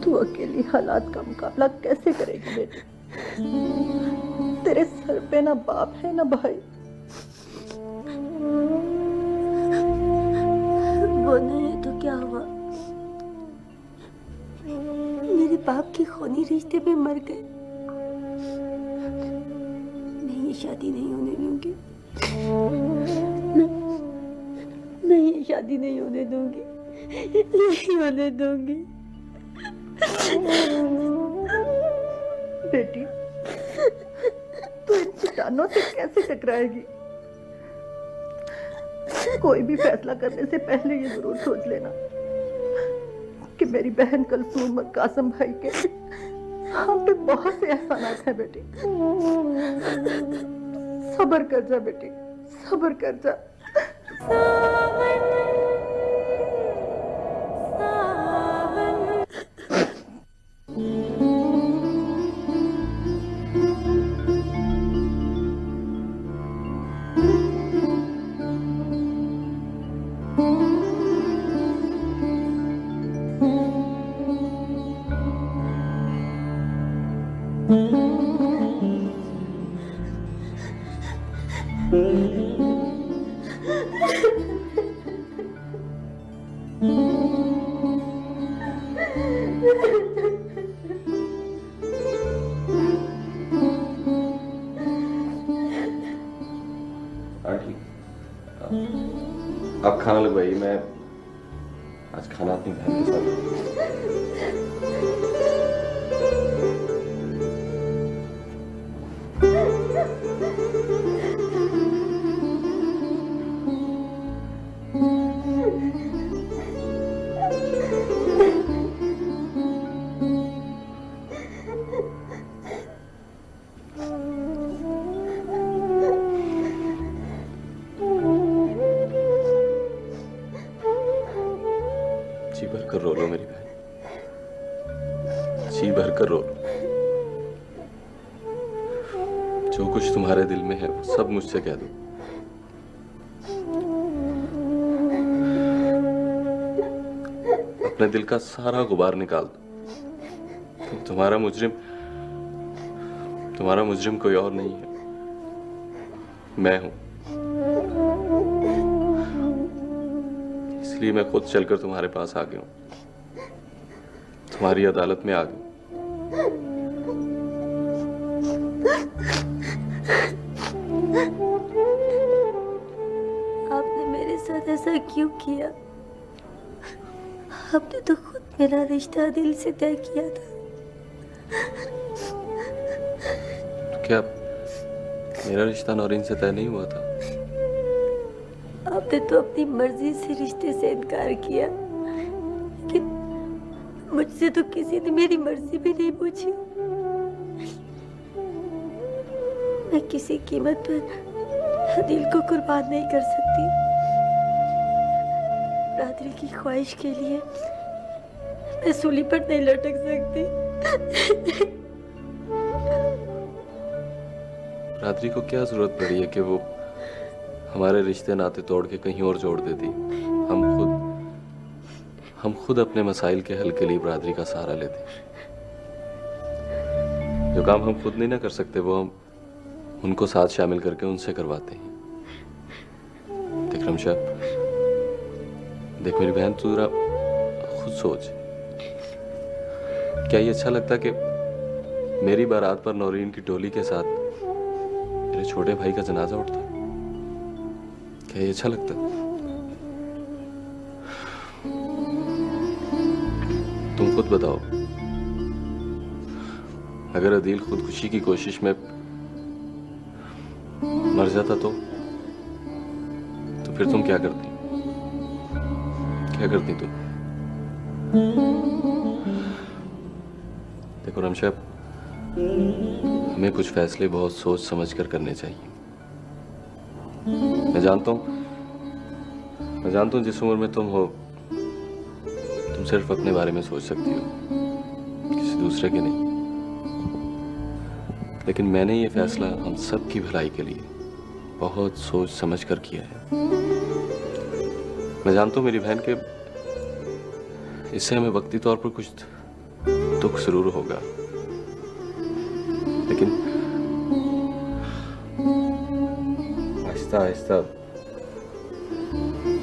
तू अकेली हालात का मुकाबला कैसे करेगी बेटी? तेरे सर पे ना बाप है ना भाई। वो नहीं है तो क्या हुआ? मेरे बाप के खूनी रिश्ते पे मर गए। मैं ये शादी नहीं होने दूंगी। मैं ये शादी नहीं होने दूंगी, नहीं होने दूंगी। बेटी, तू इन चट्टानों से कैसे टकराएगी? कोई भी फैसला करने से पहले ये जरूर सोच लेना कि मेरी बहन कलसूम और कासम भाई के हम पे बहुत से एहसानात हैं बेटी। सब्र कर जा बेटी, सब्र कर जा। आंटी, आप खाना लगवाइए। मैं आज खाना अपनी बहन के साथ। जी भर कर रो लो मेरी बहन, जी भर कर रो लो। जो कुछ तुम्हारे दिल में है वो सब मुझसे कह दो। अपने दिल का सारा गुबार निकाल दो। तुम्हारा मुजरिम कोई और नहीं है, मैं हूं। इसलिए मैं खुद चलकर तुम्हारे पास आ गया हूं, तुम्हारी अदालत में आ गया। आपने मेरे साथ ऐसा क्यों किया? आपने तो खुद मेरा रिश्ता दिल से तय किया था। तो क्या मेरा रिश्ता नौरीन से तय नहीं हुआ था? आपने तो अपनी मर्जी से रिश्ते से इनकार किया, लेकिन मुझसे तो किसी ने मेरी मर्जी भी नहीं पूछी। मैं किसी कीमत पर दिल को कुर्बान नहीं कर सकती। रात्रि की ख्वाहिश के लिए मैं सूली पर नहीं लटक सकती। रात्रि को क्या जरूरत पड़ी है कि वो हमारे रिश्ते नाते तोड़ के कहीं और जोड़ देती? हम खुद अपने मसाइल के हल के लिए रात्रि का सहारा लेते। जो काम हम खुद नहीं ना कर सकते वो हम उनको साथ शामिल करके उनसे करवाते हैं। देख रमशा, देख मेरी बहन, तू जरा खुद सोच। क्या ये अच्छा लगता कि मेरी बारात पर नौरीन की टोली के साथ मेरे छोटे भाई का जनाजा उठता? क्या ये अच्छा लगता? तुम खुद बताओ। अगर अदील खुदकुशी की कोशिश में मर जाता तो फिर तुम क्या करती? क्या करती तुम? देखो रमशा, हमें कुछ फैसले बहुत सोच समझ कर करने चाहिए। मैं जानता हूं जिस उम्र में तुम हो तुम सिर्फ अपने बारे में सोच सकती हो, किसी दूसरे के नहीं। लेकिन मैंने ये फैसला हम सब की भलाई के लिए बहुत सोच समझ कर किया है। मैं जानता हूं मेरी बहन के इससे हमें वक्ती तौर पर कुछ दुख जरूर होगा, लेकिन आहिस्ता आहिस्ता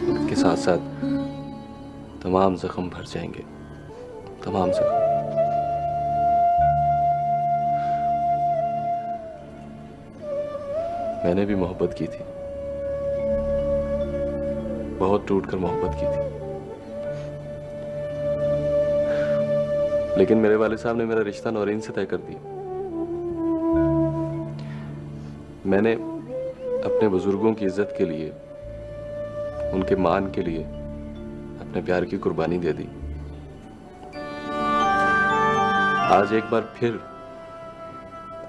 वक्त के साथ साथ तमाम जख्म भर जाएंगे, तमाम जख्म। मैंने भी मोहब्बत की थी, बहुत टूटकर मोहब्बत की थी, लेकिन मेरे वाले साहब ने मेरा रिश्ता नौरीन से तय कर दिया। मैंने अपने बुजुर्गों की इज्जत के लिए, उनके मान के लिए अपने प्यार की कुर्बानी दे दी। आज एक बार फिर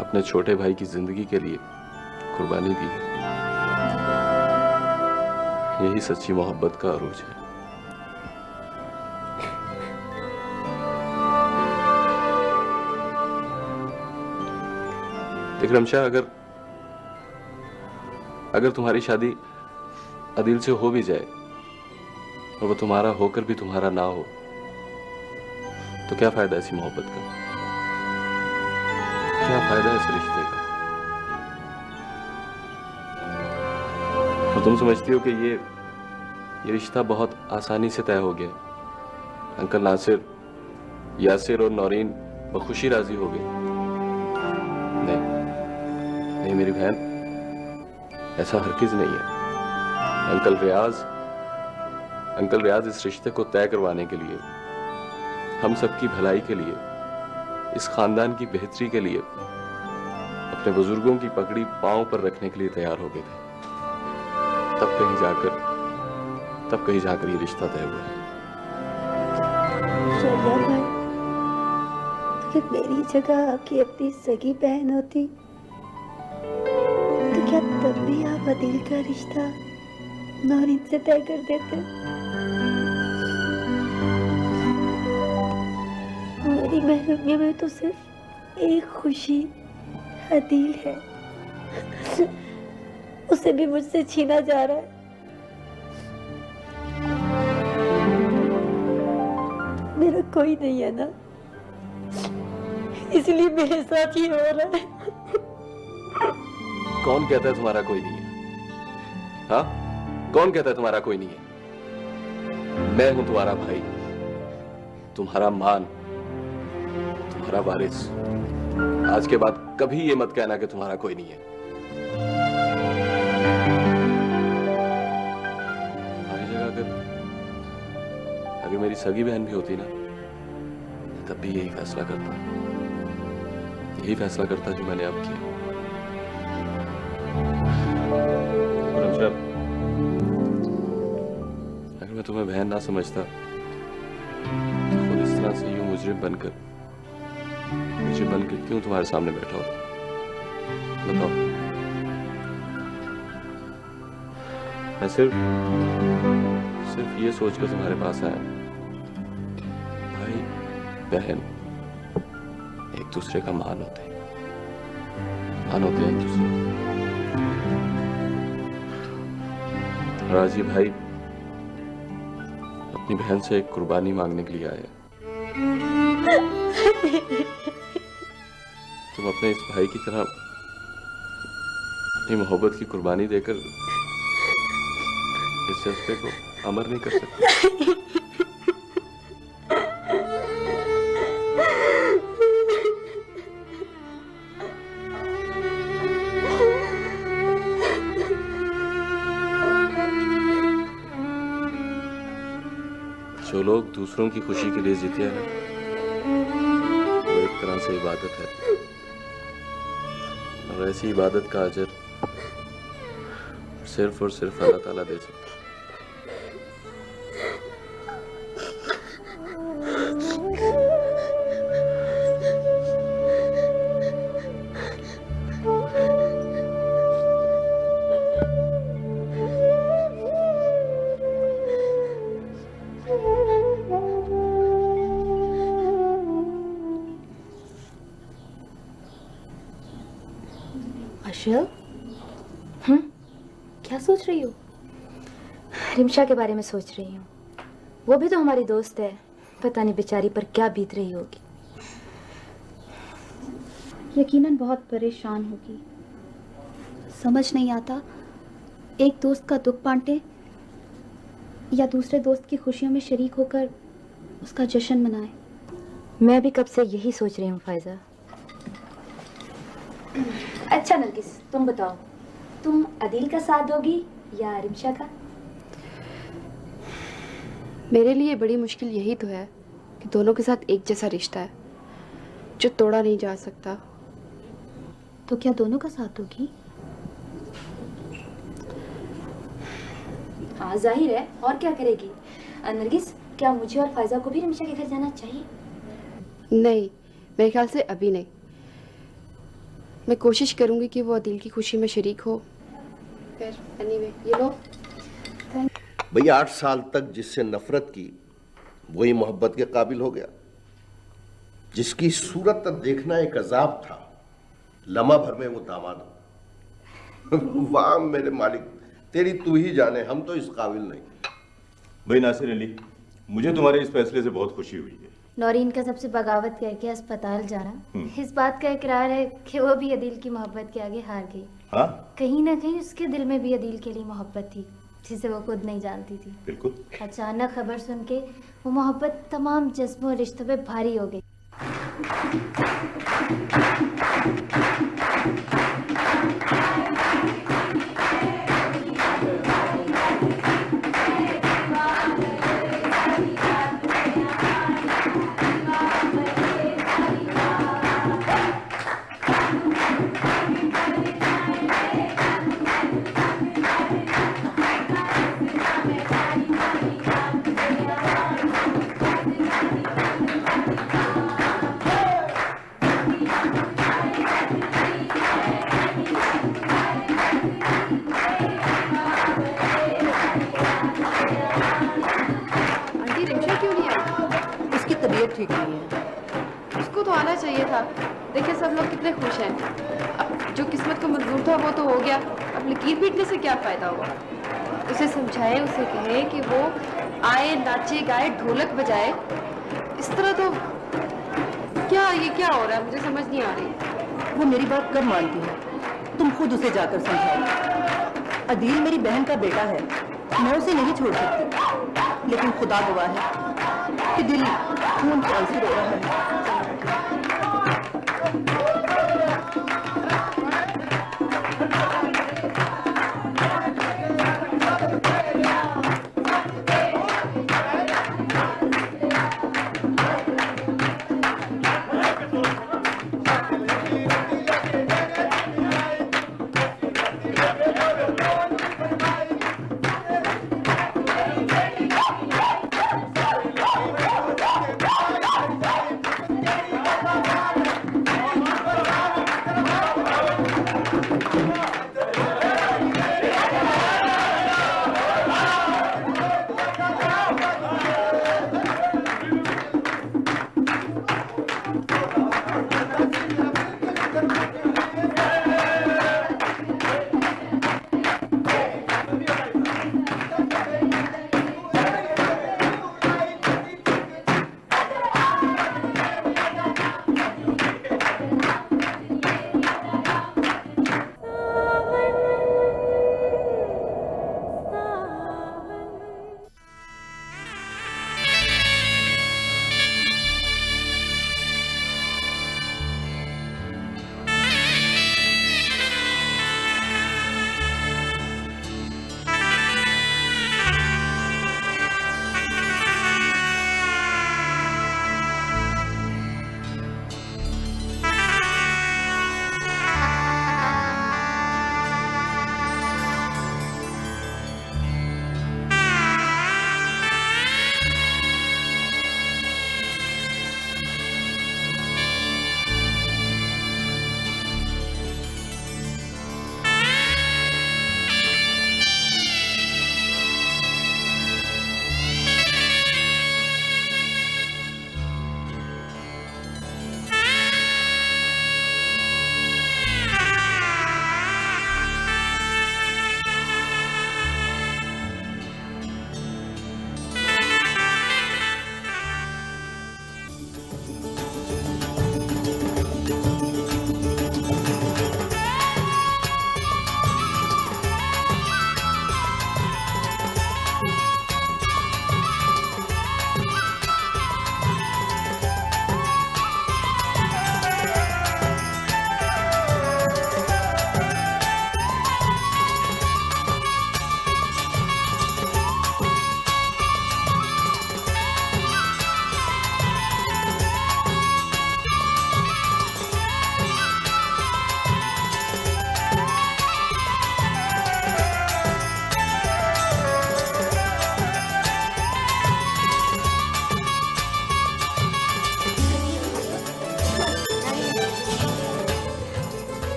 अपने छोटे भाई की जिंदगी के लिए कुर्बानी दी है। यही सच्ची मोहब्बत का अरूज है। विक्रम शाह, अगर तुम्हारी शादी अदिल से हो भी जाए और वो तुम्हारा होकर भी तुम्हारा ना हो, तो क्या फायदा ऐसी मोहब्बत का? क्या फायदा इस रिश्ते का? और तुम समझती हो कि ये रिश्ता बहुत आसानी से तय हो गया। अंकल नासिर, यासिर और नौरीन बखुशी राजी हो गए। नहीं मेरी बहन, ऐसा हरगिज़ नहीं है। अंकल रियाज इस रिश्ते को तय करवाने के लिए, हम सबकी भलाई के लिए, इस खानदान की बेहतरी के लिए अपने बुजुर्गों की पगड़ी पांव पर रखने के लिए तैयार हो गए थे। तब कहीं जाकर ये रिश्ता तय हुआ है। शौर्या भाई, अगर मेरी जगह आपकी अपनी सगी बहन होती तो क्या तब भी आप अदिल का रिश्ता नौरीन से तय कर देते? मेरी महरूमी में तो सिर्फ एक खुशी अदिल है, उसे भी मुझसे छीना जा रहा है। मेरा कोई नहीं है ना, इसलिए मेरे साथ ही हो रहा है। कौन कहता है तुम्हारा कोई नहीं है? हाँ, कौन कहता है तुम्हारा कोई नहीं है? मैं हूं तुम्हारा भाई, तुम्हारा मान, तुम्हारा वारिस। आज के बाद कभी ये मत कहना कि तुम्हारा कोई नहीं है। हमारी जगह अगर मेरी सगी बहन भी होती ना, तब भी यही फैसला करता जो मैंने अब किया। अगर मैं तुम्हें बहन ना समझता तो खुद इस तरह से यूं मुजरिम बनकर क्यों तुम्हारे सामने बैठा होता? बताओ। मैं सिर्फ ये सोचकर तुम्हारे पास आया, भाई बहन एक दूसरे का मान होते हैं एक दूसरे। राजी भाई अपनी बहन से एक कुर्बानी मांगने के लिए आया। तुम अपने इस भाई की तरह अपनी मोहब्बत की कुर्बानी देकर इस जज्बे को अमर नहीं कर सकते। जो लोग दूसरों की खुशी के लिए जीते हैं, वो एक तरह से इबादत है, और ऐसी इबादत का अजर सिर्फ और सिर्फ अल्लाह ताला दे सकता है। क्या सोच रही हो? रिमशा के बारे में सोच रही हूँ। वो भी तो हमारी दोस्त है, पता नहीं बेचारी पर क्या बीत रही होगी। यकीनन बहुत परेशान होगी। समझ नहीं आता एक दोस्त का दुख बांटे या दूसरे दोस्त की खुशियों में शरीक होकर उसका जश्न मनाए। मैं भी कब से यही सोच रही हूँ फायजा। अच्छा नरगिस, तुम बताओ, तुम अदील का साथ दोगी या रिमशा का? मेरे लिए बड़ी मुश्किल यही तो है कि दोनों के साथ एक जैसा रिश्ता है जो तोड़ा नहीं जा सकता। तो क्या दोनों का साथ दोगी? हाँ जाहिर है, और क्या करेगी। नरगिस, क्या मुझे और फायजा को भी रिमशा के घर जाना चाहिए? नहीं, मेरे ख्याल से अभी नहीं। मैं कोशिश करूंगी कि वो अदील की खुशी में शरीक हो। फिर एनीवे, ये लो। भैया 8 साल तक जिससे नफरत की वही मोहब्बत के काबिल हो गया। जिसकी सूरत देखना एक अजाब था, लम्हा भर में वो दामाद हो। वाह मेरे मालिक, तेरी तू ही जाने, हम तो इस काबिल नहीं। भाई नासिर अली, मुझे तुम्हारे इस फैसले से बहुत खुशी हुई है। नौरीन का सबसे बगावत करके अस्पताल जा रहा, इस बात का इकरार है कि वो भी अदील की मोहब्बत के आगे हार गई। हाँ? कहीं ना कहीं उसके दिल में भी अदील के लिए मोहब्बत थी जिसे वो खुद नहीं जानती थी। बिल्कुल। अचानक खबर सुन के वो मोहब्बत तमाम जज्बों और रिश्तों पे भारी हो गई। ठीक नहीं है। उसको तो आना चाहिए था। देखिए सब लोग कितने खुश हैं। अब जो किस्मत को मंजूर था वो तो हो गया, अब लकीर पीटने से क्या फायदा हुआ। उसे समझाए, उसे कहे कि वो आए, नाचे गाए, ढोलक बजाए। इस तरह तो ये क्या हो रहा है, मुझे समझ नहीं आ रही। वो मेरी बात कब मानती है? तुम खुद उसे जाकर समझाओ। अदील मेरी बहन का बेटा है, मैं उसे नहीं छोड़ सकती, लेकिन खुदा गवाह है कि दिल खून से आंसू रो रहा है।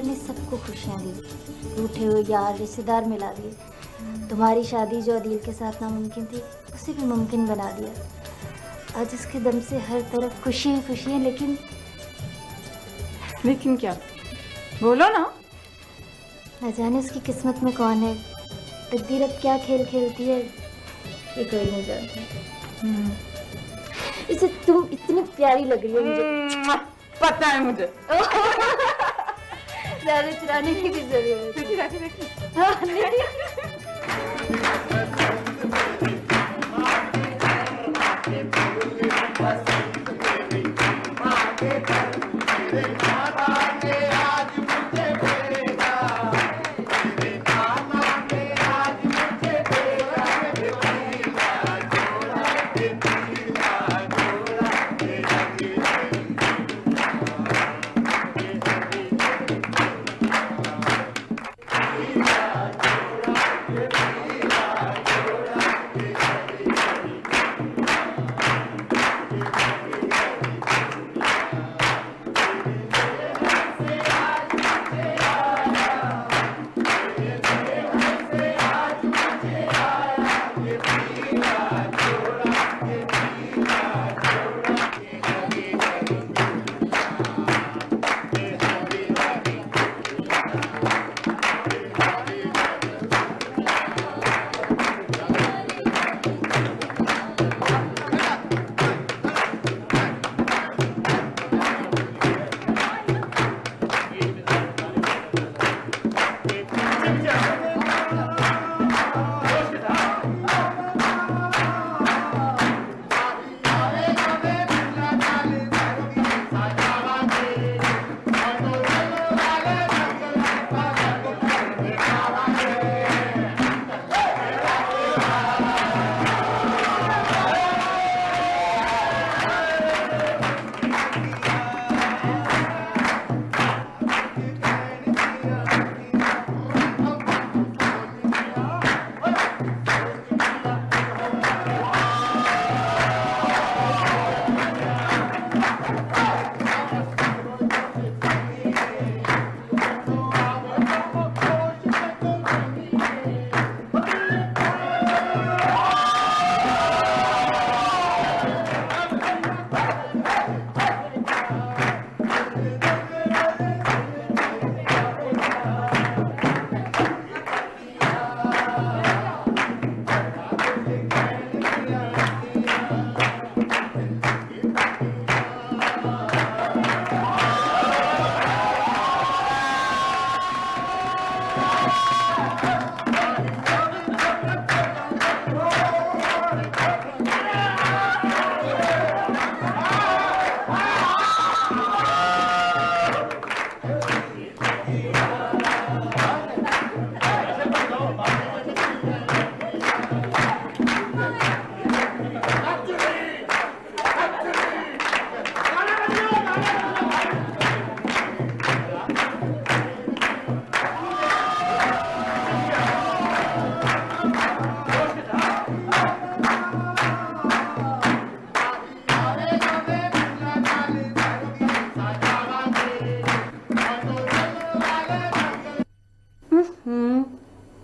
ने सबको खुशियाँ दी, रूठे हुए यार रिश्तेदार मिला दिए। तुम्हारी शादी जो अदील के साथ नामुमकिन थी उसे भी मुमकिन बना दिया। आज उसके दम से हर तरफ खुशियाँ खुशियाँ। लेकिन क्या? बोलो ना। न जाने उसकी किस्मत में कौन है, तकदीर अब क्या खेल खेलती है ये कोई नहीं जानता। इसे तुम इतनी प्यारी लग रही हो मुझे। पता है मुझे। ज़्यादा चुराने की भी जरूरत है।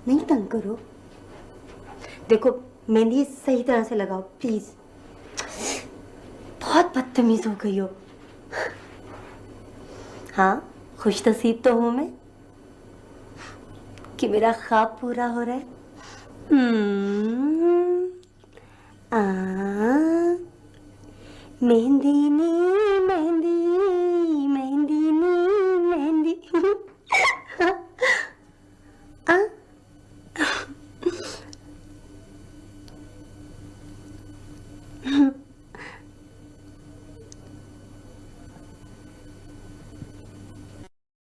नहीं तंग करो। देखो मेहंदी सही तरह से लगाओ प्लीज। बहुत बदतमीज हो गई हो। हाँ खुश नसीब तो हूं मैं कि मेरा ख्वाब पूरा हो रहा है। मेहंदी ने